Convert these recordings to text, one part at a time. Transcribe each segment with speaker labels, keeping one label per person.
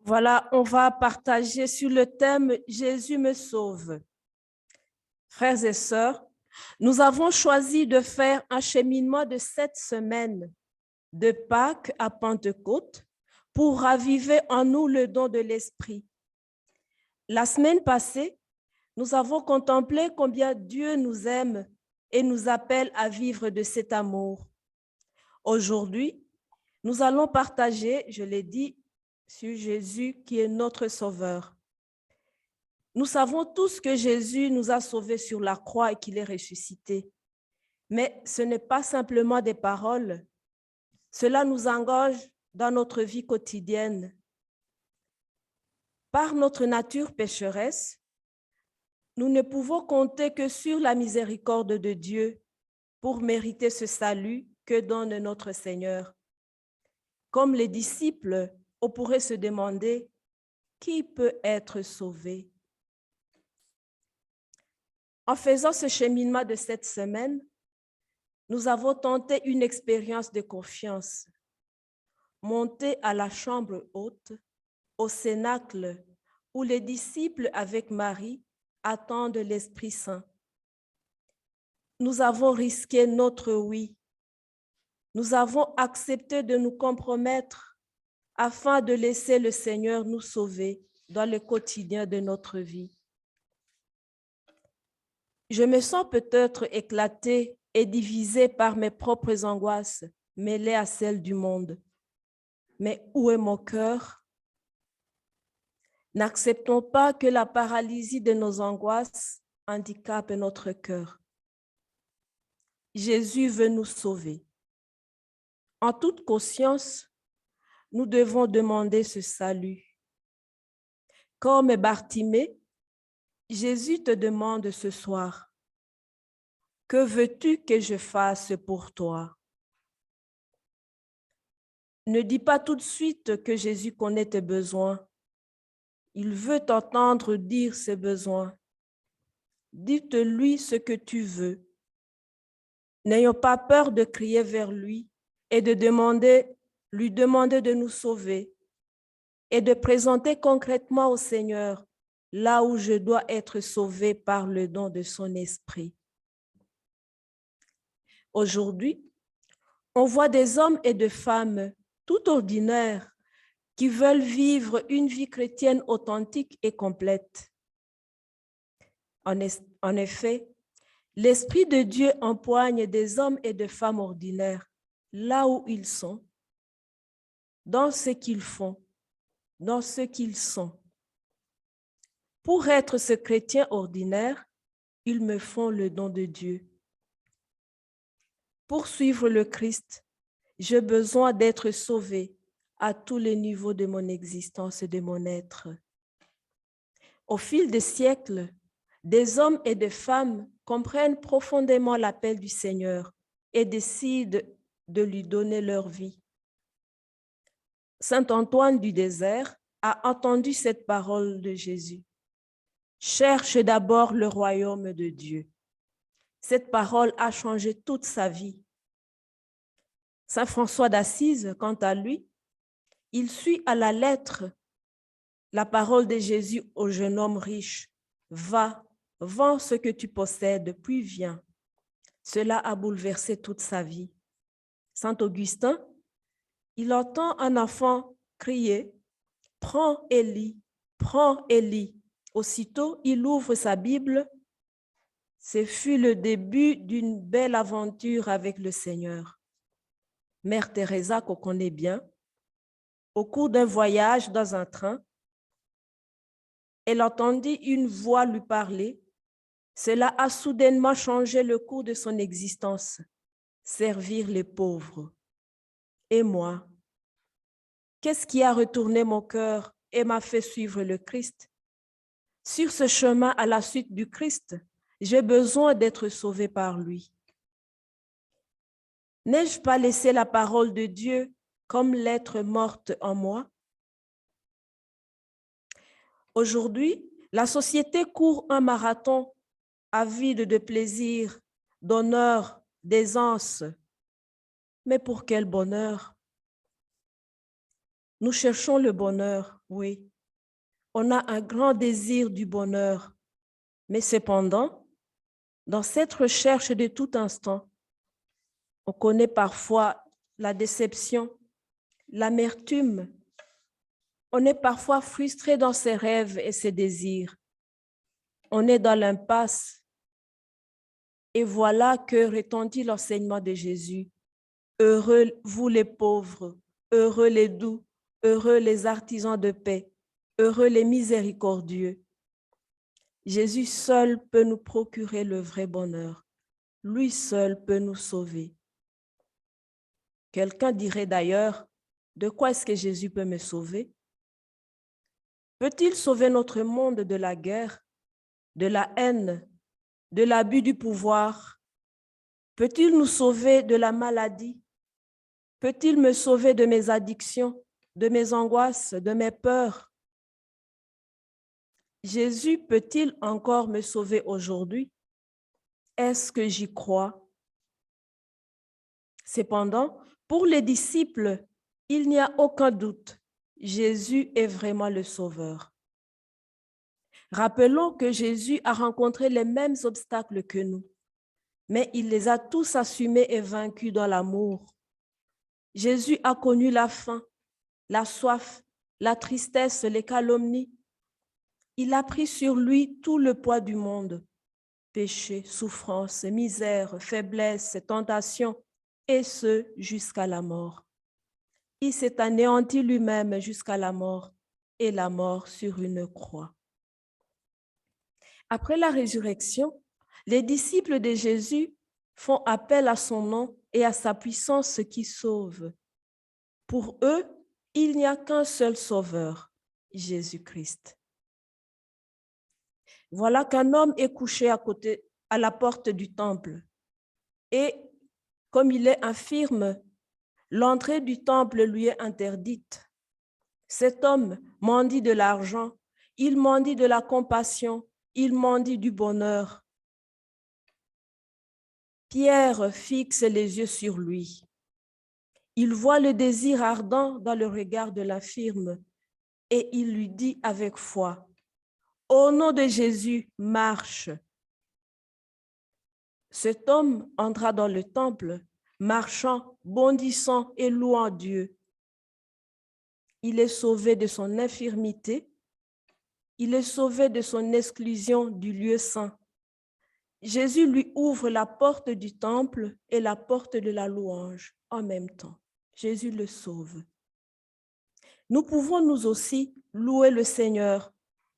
Speaker 1: Voilà, on va partager sur le thème « Jésus me sauve ». Frères et sœurs, nous avons choisi de faire un cheminement de 7 semaines de Pâques à Pentecôte pour raviver en nous le don de l'Esprit. La semaine passée, nous avons contemplé combien Dieu nous aime et nous appelle à vivre de cet amour. Aujourd'hui, nous allons partager, je l'ai dit, sur Jésus qui est notre Sauveur. Nous savons tous que Jésus nous a sauvés sur la croix et qu'il est ressuscité. Mais ce n'est pas simplement des paroles. Cela nous engage dans notre vie quotidienne. Par notre nature pécheresse, nous ne pouvons compter que sur la miséricorde de Dieu pour mériter ce salut que donne notre Seigneur. Comme les disciples, on pourrait se demander qui peut être sauvé. En faisant ce cheminement de 7 semaines, nous avons tenté une expérience de confiance. Monter à la chambre haute, au cénacle, où les disciples avec Marie attendent l'Esprit Saint. Nous avons risqué notre oui. Nous avons accepté de nous compromettre afin de laisser le Seigneur nous sauver dans le quotidien de notre vie. Je me sens peut-être éclatée et divisée par mes propres angoisses, mêlées à celles du monde. Mais où est mon cœur? N'acceptons pas que la paralysie de nos angoisses handicape notre cœur. Jésus veut nous sauver. En toute conscience, nous devons demander ce salut. Comme Bartimée, Jésus te demande ce soir, « Que veux-tu que je fasse pour toi ?» Ne dis pas tout de suite que Jésus connaît tes besoins. Il veut t'entendre dire ses besoins. Dites-lui ce que tu veux. N'ayons pas peur de crier vers lui et de lui demander de nous sauver et de présenter concrètement au Seigneur là où je dois être sauvé par le don de son esprit. Aujourd'hui, on voit des hommes et des femmes tout ordinaires qui veulent vivre une vie chrétienne authentique et complète. En effet, l'Esprit de Dieu empoigne des hommes et des femmes ordinaires là où ils sont, dans ce qu'ils font, dans ce qu'ils sont. Pour être ce chrétien ordinaire, ils me font le don de Dieu. Pour suivre le Christ, j'ai besoin d'être sauvé à tous les niveaux de mon existence et de mon être. Au fil des siècles, des hommes et des femmes comprennent profondément l'appel du Seigneur et décident de lui donner leur vie. Saint Antoine du désert a entendu cette parole de Jésus. « Cherche d'abord le royaume de Dieu ». Cette parole a changé toute sa vie. Saint François d'Assise, quant à lui, il suit à la lettre la parole de Jésus au jeune homme riche. « Va, vends ce que tu possèdes, puis viens ». Cela a bouleversé toute sa vie. Saint Augustin, il entend un enfant crier « Prends et lis, prends et lis ». Aussitôt, il ouvre sa Bible. Ce fut le début d'une belle aventure avec le Seigneur. Mère Teresa, qu'on connaît bien, au cours d'un voyage dans un train, elle entendit une voix lui parler. Cela a soudainement changé le cours de son existence. Servir les pauvres. Et moi, qu'est-ce qui a retourné mon cœur et m'a fait suivre le Christ? Sur ce chemin à la suite du Christ, j'ai besoin d'être sauvé par lui. N'ai-je pas laissé la parole de Dieu comme lettre morte en moi? Aujourd'hui, la société court un marathon avide de plaisir, d'honneur, d'aisance. Mais pour quel bonheur? Nous cherchons le bonheur, oui. On a un grand désir du bonheur. Mais cependant, dans cette recherche de tout instant, on connaît parfois la déception, l'amertume. On est parfois frustré dans ses rêves et ses désirs. On est dans l'impasse. Et voilà que retentit l'enseignement de Jésus. Heureux vous les pauvres, heureux les doux, heureux les artisans de paix, heureux les miséricordieux. Jésus seul peut nous procurer le vrai bonheur. Lui seul peut nous sauver. Quelqu'un dirait d'ailleurs, de quoi est-ce que Jésus peut me sauver? Peut-il sauver notre monde de la guerre, de la haine, de l'abus du pouvoir? Peut-il nous sauver de la maladie? Peut-il me sauver de mes addictions, de mes angoisses, de mes peurs? Jésus peut-il encore me sauver aujourd'hui? Est-ce que j'y crois? Cependant, pour les disciples, il n'y a aucun doute. Jésus est vraiment le Sauveur. Rappelons que Jésus a rencontré les mêmes obstacles que nous, mais il les a tous assumés et vaincus dans l'amour. Jésus a connu la faim, la soif, la tristesse, les calomnies. Il a pris sur lui tout le poids du monde, péché, souffrance, misère, faiblesse, tentation, et ce, jusqu'à la mort. Il s'est anéanti lui-même jusqu'à la mort, et la mort sur une croix. Après la résurrection, les disciples de Jésus font appel à son nom et à sa puissance qui sauve. Pour eux, il n'y a qu'un seul sauveur, Jésus-Christ. Voilà qu'un homme est couché à la porte du temple. Et comme il est infirme, l'entrée du temple lui est interdite. Cet homme mendie de l'argent, il mendie de la compassion, il mendie du bonheur. Pierre fixe les yeux sur lui. Il voit le désir ardent dans le regard de l'infirme et il lui dit avec foi, « Au nom de Jésus, marche !» Cet homme entra dans le temple, marchant, bondissant et louant Dieu. Il est sauvé de son infirmité, il est sauvé de son exclusion du lieu saint. Jésus lui ouvre la porte du temple et la porte de la louange en même temps. Jésus le sauve. Nous pouvons nous aussi louer le Seigneur,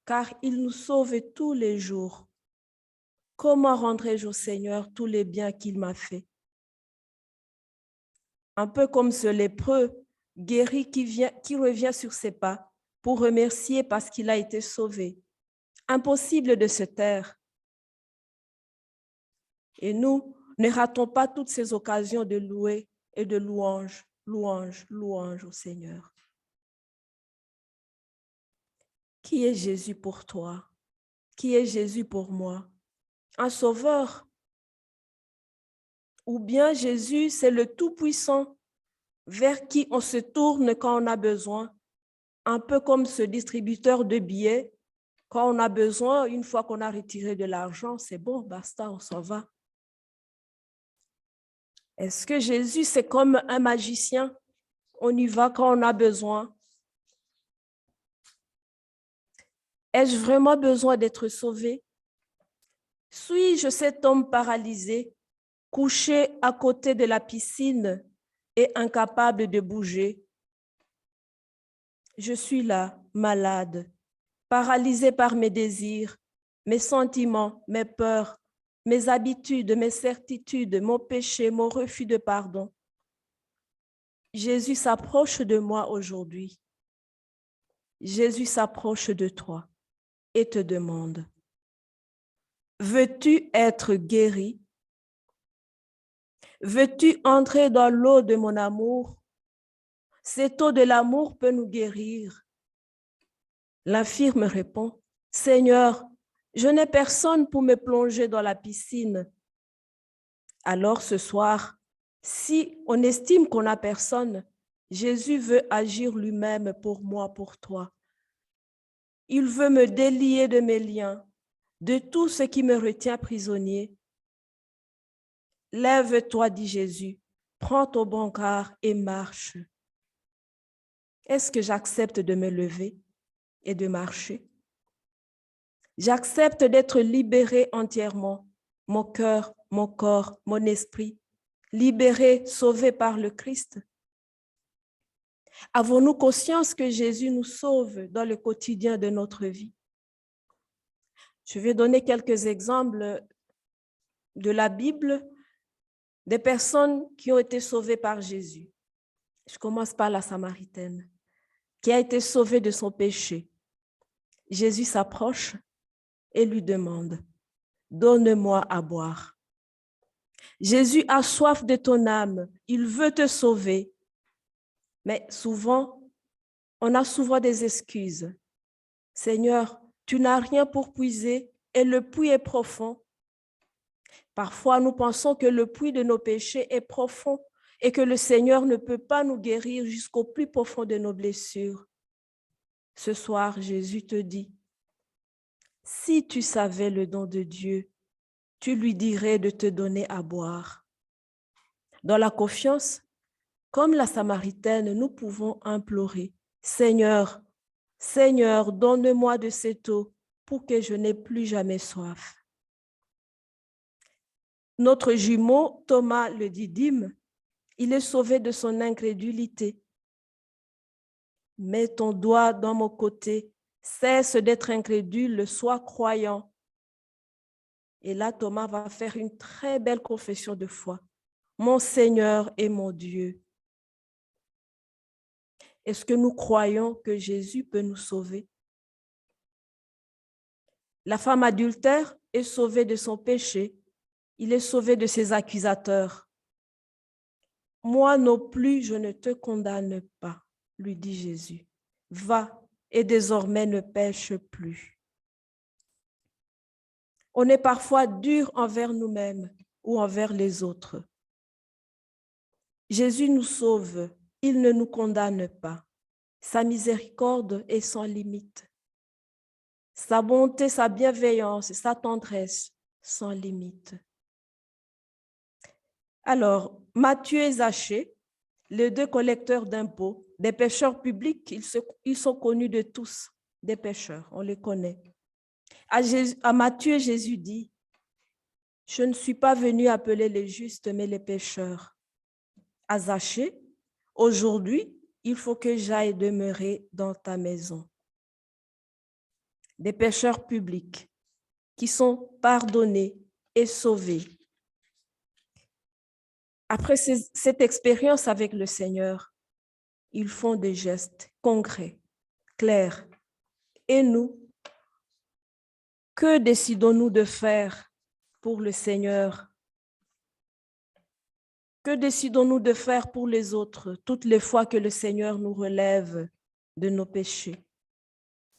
Speaker 1: car il nous sauve tous les jours. Comment rendrai-je au Seigneur tous les biens qu'il m'a fait? Un peu comme ce lépreux guéri qui revient sur ses pas pour remercier parce qu'il a été sauvé. Impossible de se taire. Et nous ne ratons pas toutes ces occasions de louer et de louange, louange, louange au Seigneur. Qui est Jésus pour toi? Qui est Jésus pour moi? Un sauveur? Ou bien Jésus, c'est le Tout-Puissant vers qui on se tourne quand on a besoin, un peu comme ce distributeur de billets. Quand on a besoin, une fois qu'on a retiré de l'argent, c'est bon, basta, on s'en va. Est-ce que Jésus, c'est comme un magicien? On y va quand on a besoin. Ai-je vraiment besoin d'être sauvé? Suis-je cet homme paralysé, couché à côté de la piscine et incapable de bouger? Je suis là, malade, paralysé par mes désirs, mes sentiments, mes peurs, mes habitudes, mes certitudes, mon péché, mon refus de pardon. Jésus s'approche de moi aujourd'hui. Jésus s'approche de toi et te demande, veux-tu être guéri? Veux-tu entrer dans l'eau de mon amour? Cette eau de l'amour peut nous guérir. L'infirme répond, Seigneur, je n'ai personne pour me plonger dans la piscine. Alors ce soir, si on estime qu'on n'a personne, Jésus veut agir lui-même pour moi, pour toi. Il veut me délier de mes liens, de tout ce qui me retient prisonnier. Lève-toi, dit Jésus, prends ton brancard et marche. Est-ce que j'accepte de me lever et de marcher? J'accepte d'être libéré entièrement, mon cœur, mon corps, mon esprit, libéré, sauvé par le Christ. Avons-nous conscience que Jésus nous sauve dans le quotidien de notre vie? Je vais donner quelques exemples de la Bible, des personnes qui ont été sauvées par Jésus. Je commence par la Samaritaine, qui a été sauvée de son péché. Jésus s'approche et lui demande, « Donne-moi à boire. » Jésus a soif de ton âme, il veut te sauver. Mais souvent, on a souvent des excuses. Seigneur, tu n'as rien pour puiser et le puits est profond. Parfois, nous pensons que le puits de nos péchés est profond et que le Seigneur ne peut pas nous guérir jusqu'au plus profond de nos blessures. Ce soir, Jésus te dit, si tu savais le don de Dieu, tu lui dirais de te donner à boire. Dans la confiance, comme la Samaritaine, nous pouvons implorer, Seigneur, Seigneur, donne-moi de cette eau pour que je n'ai plus jamais soif. Notre jumeau, Thomas le Didyme, il est sauvé de son incrédulité. Mets ton doigt dans mon côté, cesse d'être incrédule, sois croyant. Et là, Thomas va faire une très belle confession de foi. Mon Seigneur et mon Dieu. Est-ce que nous croyons que Jésus peut nous sauver? La femme adultère est sauvée de son péché. Il est sauvé de ses accusateurs. Moi non plus, je ne te condamne pas, lui dit Jésus. Va et désormais ne pêche plus. On est parfois dur envers nous-mêmes ou envers les autres. Jésus nous sauve, il ne nous condamne pas. Sa miséricorde est sans limite. Sa bonté, sa bienveillance, sa tendresse sans limite. Alors, Matthieu et Zachée, les deux collecteurs d'impôts, des pécheurs publics, ils sont connus de tous, des pécheurs, on les connaît. À Matthieu, Jésus dit, « Je ne suis pas venu appeler les justes, mais les pécheurs. » À Zachée, « Aujourd'hui, il faut que j'aille demeurer dans ta maison. » Des pécheurs publics qui sont pardonnés et sauvés. Après cette expérience avec le Seigneur, ils font des gestes concrets, clairs. Et nous, que décidons-nous de faire pour le Seigneur? Que décidons-nous de faire pour les autres toutes les fois que le Seigneur nous relève de nos péchés,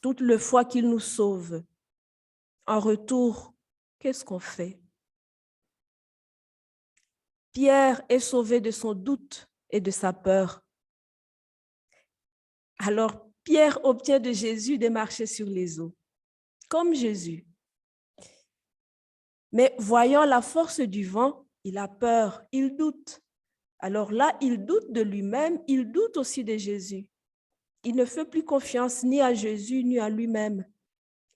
Speaker 1: toutes les fois qu'il nous sauve? En retour, qu'est-ce qu'on fait? Pierre est sauvé de son doute et de sa peur. Alors, Pierre obtient de Jésus de marcher sur les eaux, comme Jésus. Mais voyant la force du vent, il a peur, il doute. Alors là, il doute de lui-même, il doute aussi de Jésus. Il ne fait plus confiance ni à Jésus, ni à lui-même.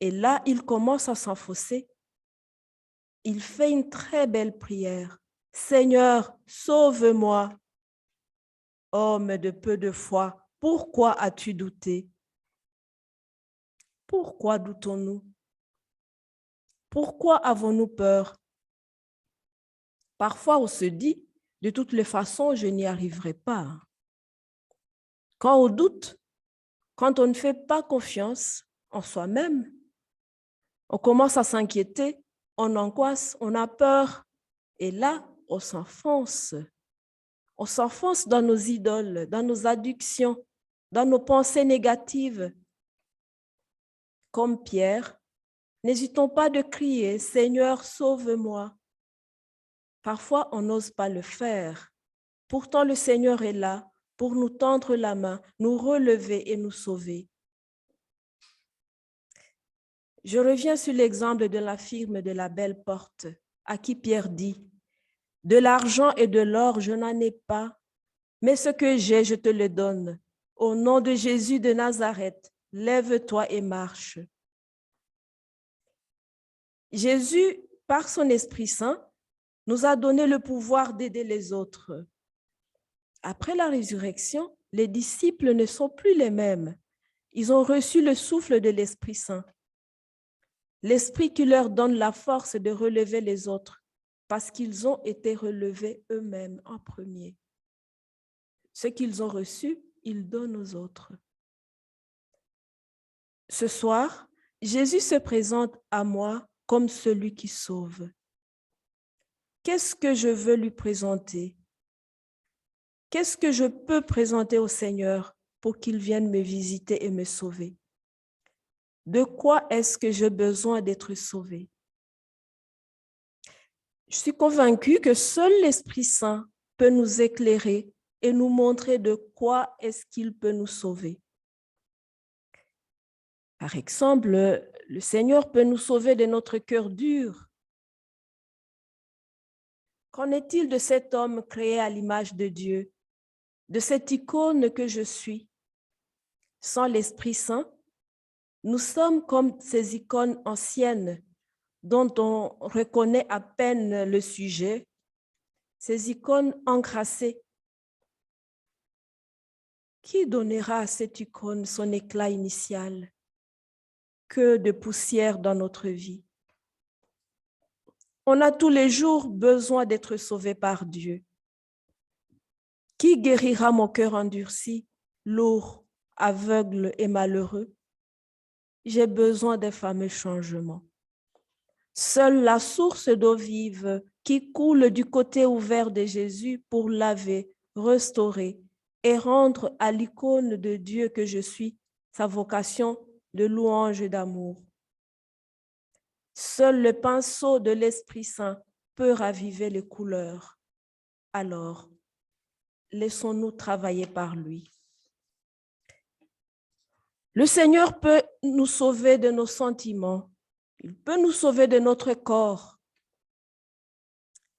Speaker 1: Et là, il commence à s'enfoncer. Il fait une très belle prière. « Seigneur, sauve-moi. » Homme de peu de foi, pourquoi as-tu douté? Pourquoi doutons-nous? Pourquoi avons-nous peur? Parfois, on se dit, de toutes les façons, je n'y arriverai pas. Quand on doute, quand on ne fait pas confiance en soi-même, on commence à s'inquiéter, on angoisse, on a peur. Et là, on s'enfonce. On s'enfonce dans nos idoles, dans nos addictions, dans nos pensées négatives. Comme Pierre, n'hésitons pas de crier, « Seigneur, sauve-moi ». Parfois, on n'ose pas le faire. Pourtant, le Seigneur est là. pour nous tendre la main, nous relever et nous sauver. Je reviens sur l'exemple de la firme de la Belle Porte, à qui Pierre dit, « De l'argent et de l'or, je n'en ai pas, mais ce que j'ai, je te le donne. Au nom de Jésus de Nazareth, lève-toi et marche. » Jésus, par son Esprit Saint, nous a donné le pouvoir d'aider les autres. Après la résurrection, les disciples ne sont plus les mêmes. Ils ont reçu le souffle de l'Esprit Saint. L'Esprit qui leur donne la force de relever les autres parce qu'ils ont été relevés eux-mêmes en premier. Ce qu'ils ont reçu, ils donnent aux autres. Ce soir, Jésus se présente à moi comme celui qui sauve. Qu'est-ce que je veux lui présenter? Qu'est-ce que je peux présenter au Seigneur pour qu'il vienne me visiter et me sauver? De quoi est-ce que j'ai besoin d'être sauvé? Je suis convaincue que seul l'Esprit Saint peut nous éclairer et nous montrer de quoi est-ce qu'il peut nous sauver. Par exemple, le Seigneur peut nous sauver de notre cœur dur. Qu'en est-il de cet homme créé à l'image de Dieu, de cette icône que je suis? Sans l'Esprit Saint, nous sommes comme ces icônes anciennes dont on reconnaît à peine le sujet, ces icônes encrassées. Qui donnera à cette icône son éclat initial? Que de poussière dans notre vie. On a tous les jours besoin d'être sauvé par Dieu. Qui guérira mon cœur endurci, lourd, aveugle et malheureux? J'ai besoin des fameux changements. Seule la source d'eau vive qui coule du côté ouvert de Jésus pour laver, restaurer et rendre à l'icône de Dieu que je suis sa vocation de louange et d'amour. Seul le pinceau de l'Esprit Saint peut raviver les couleurs. Alors, laissons-nous travailler par lui. Le Seigneur peut nous sauver de nos sentiments. Il peut nous sauver de notre corps.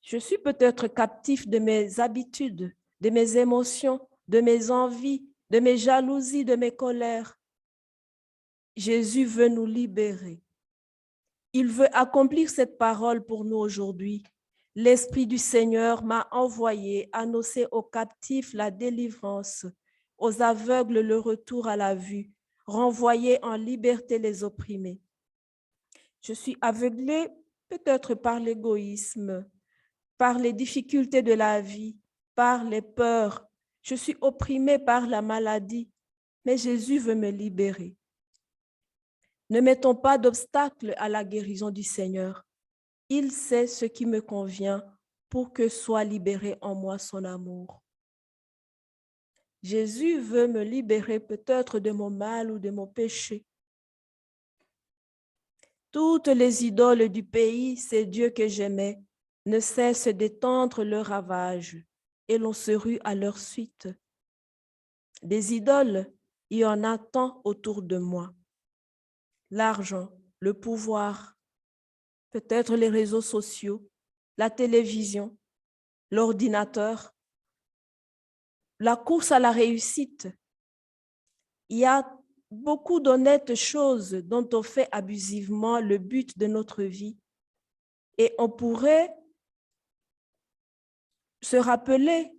Speaker 1: Je suis peut-être captif de mes habitudes, de mes émotions, de mes envies, de mes jalousies, de mes colères. Jésus veut nous libérer. Il veut accomplir cette parole pour nous aujourd'hui. L'Esprit du Seigneur m'a envoyé annoncer aux captifs la délivrance, aux aveugles le retour à la vue, renvoyer en liberté les opprimés. Je suis aveuglée peut-être par l'égoïsme, par les difficultés de la vie, par les peurs. Je suis opprimée par la maladie, mais Jésus veut me libérer. Ne mettons pas d'obstacle à la guérison du Seigneur. Il sait ce qui me convient pour que soit libéré en moi son amour. Jésus veut me libérer peut-être de mon mal ou de mon péché. Toutes les idoles du pays, ces dieux que j'aimais, ne cessent d'étendre leurs ravages et l'on se rue à leur suite. Des idoles, il y en a tant autour de moi. L'argent, le pouvoir, peut-être les réseaux sociaux, la télévision, l'ordinateur, la course à la réussite. Il y a beaucoup d'honnêtes choses dont on fait abusivement le but de notre vie. Et on pourrait se rappeler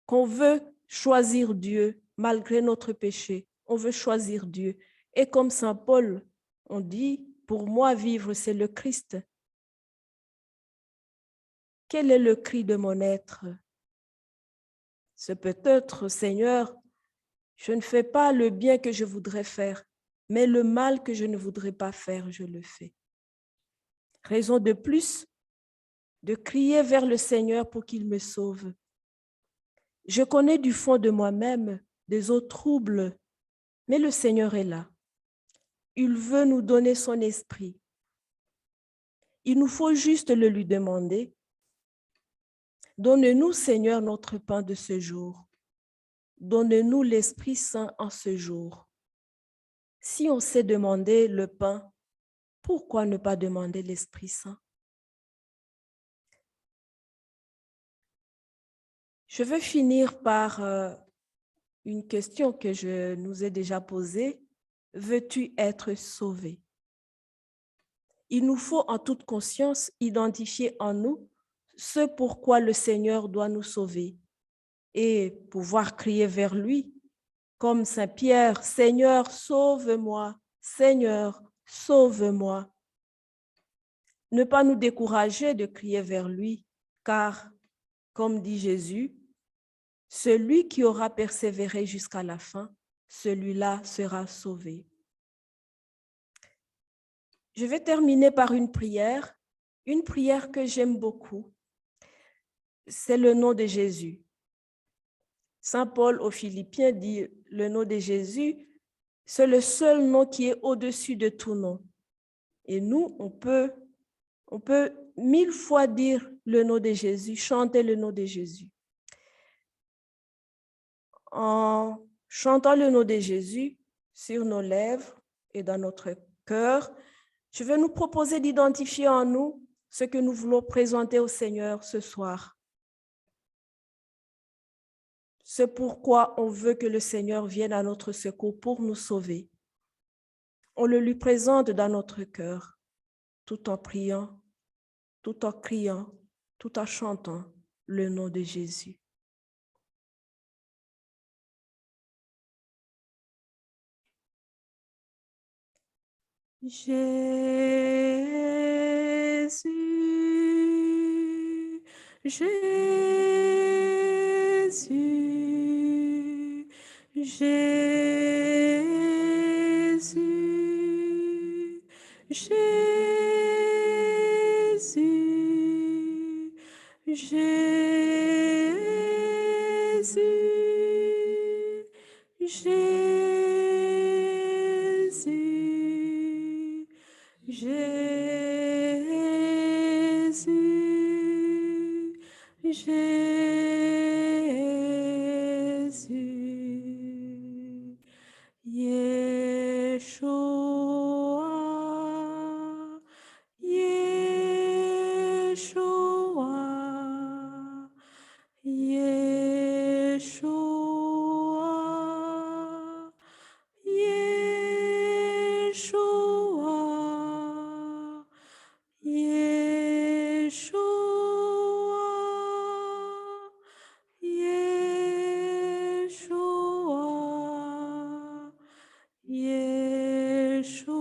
Speaker 1: qu'on veut choisir Dieu malgré notre péché. On veut choisir Dieu. Et comme Saint Paul, on dit, pour moi, vivre, c'est le Christ. Quel est le cri de mon être? C'est peut-être, Seigneur, je ne fais pas le bien que je voudrais faire, mais le mal que je ne voudrais pas faire, je le fais. Raison de plus de crier vers le Seigneur pour qu'il me sauve. Je connais du fond de moi-même des eaux troubles, mais le Seigneur est là. Il veut nous donner son esprit. Il nous faut juste le lui demander. Donne-nous, Seigneur, notre pain de ce jour. donne-nous l'Esprit Saint en ce jour. Si on sait demander le pain, pourquoi ne pas demander l'Esprit Saint? Je veux finir par une question que je nous ai déjà posée. Veux-tu être sauvé? Il nous faut en toute conscience identifier en nous ce pourquoi le Seigneur doit nous sauver et pouvoir crier vers lui, comme Saint Pierre, Seigneur, sauve-moi, Seigneur, sauve-moi. Ne pas nous décourager de crier vers lui, car, comme dit Jésus, celui qui aura persévéré jusqu'à la fin, celui-là sera sauvé. Je vais terminer par une prière que j'aime beaucoup. C'est le nom de Jésus. Saint Paul aux Philippiens dit, le nom de Jésus, c'est le seul nom qui est au-dessus de tout nom. Et nous, on peut 1000 fois dire le nom de Jésus, chanter le nom de Jésus. En chantant le nom de Jésus sur nos lèvres et dans notre cœur, je vais nous proposer d'identifier en nous ce que nous voulons présenter au Seigneur ce soir. C'est pourquoi on veut que le Seigneur vienne à notre secours pour nous sauver. On le lui présente dans notre cœur, tout en priant, tout en criant, tout en chantant le nom de Jésus. Jésus, Jésus, Jésus, Jésus, Jésus, Jésus, Jésus, Jésus, Yeshua, Yeshua, Yeshua, Yeshua, Yeshua, Yeshua, Yeshua.